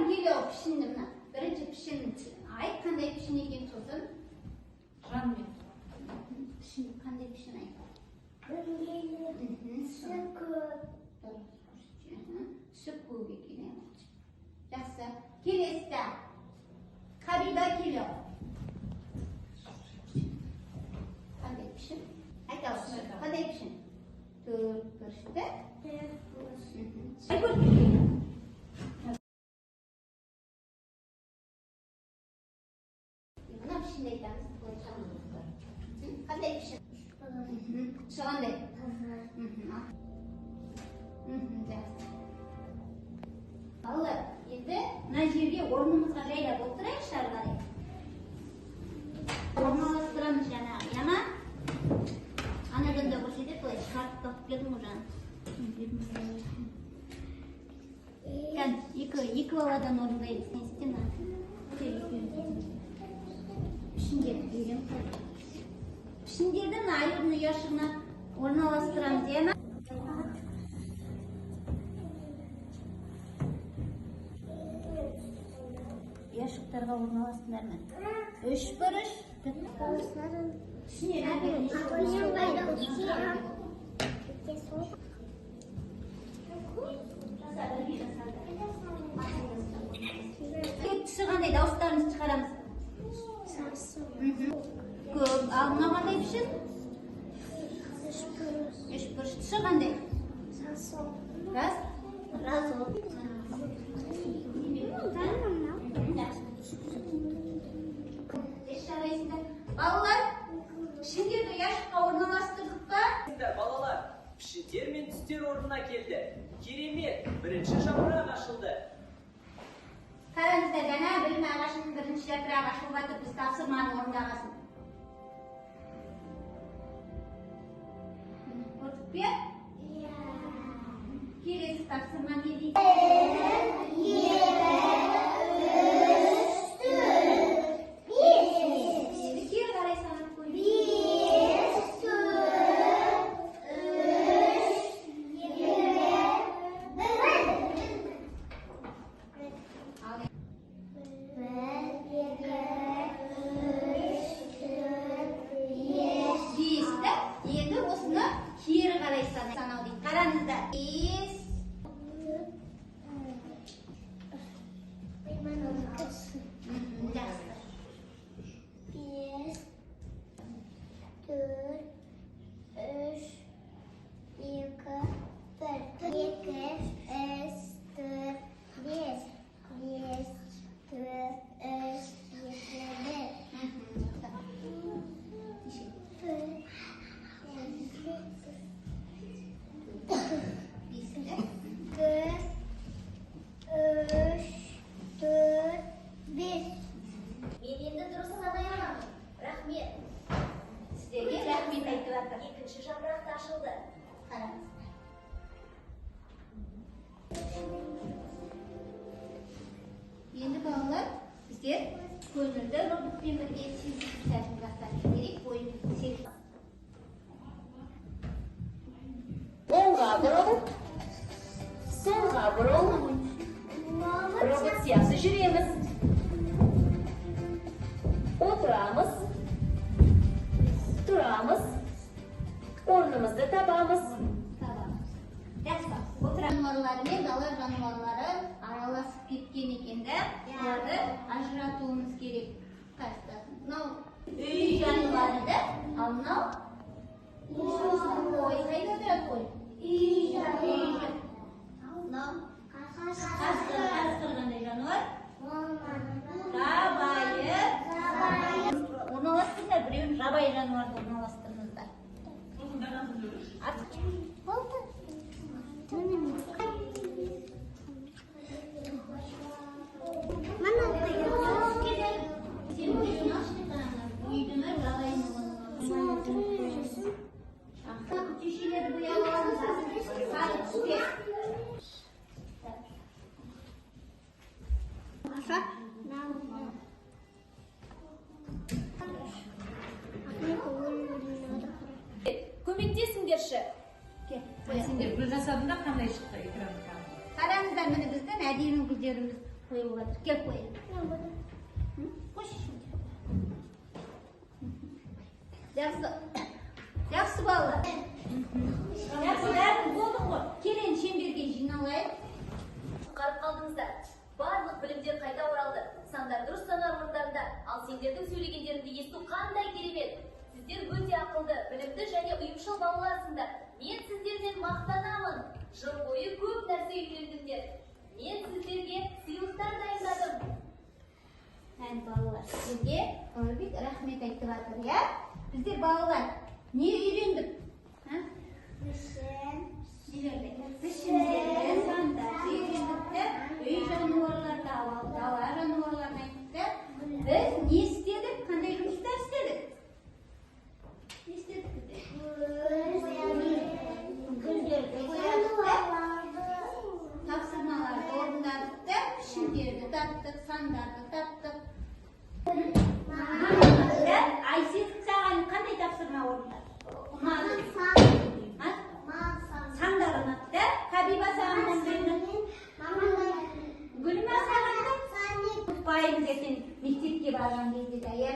келіп пішінді мына. Бірінші пішін. Айт қандай пішін екен сосын? Жанмен. Пішін қандай пішін айт? Сүт көп екен. Жақсы. Келесі. Қабиба келіп. Қандай пішін? Айталшы. Қандай пішін? Төрт бұрышты. Айгүл. Мына пішінді айтамыз. Қандай пішін? Шығандай. Жақсы. Балалар, енді мына жерге орнымызға жайлап отырайықшы ары қарай. Орналастырамыз жаңағы, яма? Ана жонда көрсетеді, былай шығарып тауып келдің ғой жаңа. Екі баладан орындаймыз. Не істеймін? Пішіндерді берем. Пішіндерді мына аюдың ұяшығына орналастырамыз, яма? Ұяшықтарға орналастыңдар ма? Үш бұрыш. Түсі қандай дауыстарымызды шығарамыз? Көп. Ал мына қандай пішін? Үш бұрыш. Түсі қандай? Раз? Балалар, пішіндерді ұяшыққа орналастырдық па? Балалар, пішіндер мен түстер орнына келді. Керемет, бірінші жапырақ ашылды. Қараңыздар, жаңа білім ағашының бірінші жапырағы ашылып жатыр, біз тапсырманы орындағасын. Көрдік пе? Келесі тапсырма не дейді? Екінші жапырақ та ашылды. Енді балалар, біздер көңілді роботпен бірге сәтін бастап керек, бойымызды серіп. Оңға бұрылып, солға бұрылып, робот сияқты жүреміз. Отырамыз, тұрамыз, орнымызды табамыз. Жақсы, отыра жануарлары мен дала жануарлары араласып кеткен екенді, оларды ажыратуымыз керек. Мынау үй жануары, ал мынау қой. Қайда отырады қой? Үй жануары. Мынау қасқыр қандай жануар? Жабайы. Орналастырыңдар, біреуін жабайы жануарды орналастырыңыздар. Болды. Küçüşleri boyayalım. Sarı süper. Aşağı. Көмектесіңдерші. Сендер бір жасадыңдар қандай шықты экранға? Қараңыздар, міне біздің әдемі гүлдеріміз Koyup atır. Gel koyalım. Koş şimdi. Жақсы балалар. Жақсы, бәрін болдық қой. Келin шеңберге жиналайық. Құтқарып қалдыңыздар. Барлық білімдер қайта оралды. Сандар дұрыс санар орындарында. Ал сендердің сөйлегендеріңді есту қандай керемет. Сіздер өте ақылды, білімді және ұйымшыл балаларсыңдар. Мен сіздерден мақтанамын. Жыл бойы көп нәрсе үйрендіңдер. Мен сіздерге сыйлықтар дайындадым. Ән балалар, сіздерге Қамалбек рахмет айтып жатыр, иә? Біздер балалар не үйрендік? Пішіндерді, сандарды үйрендікті, үй жануарларды, дала жануарларын айттық. Біз не істедік? Қандай жұмыстар істедік? Не істедік біздер? Гүлдерді боядық, тапсырмаларды орындадық, пішіндерді таптық, сандарды таптық. Айсен саған қандай тапсырма орындады? Ұнады? Сандар ұнады. Хабиба саған қандай ұнады? Гүлма саған да? Ұтпаймыз ертең мектепке барған кезде де, иә?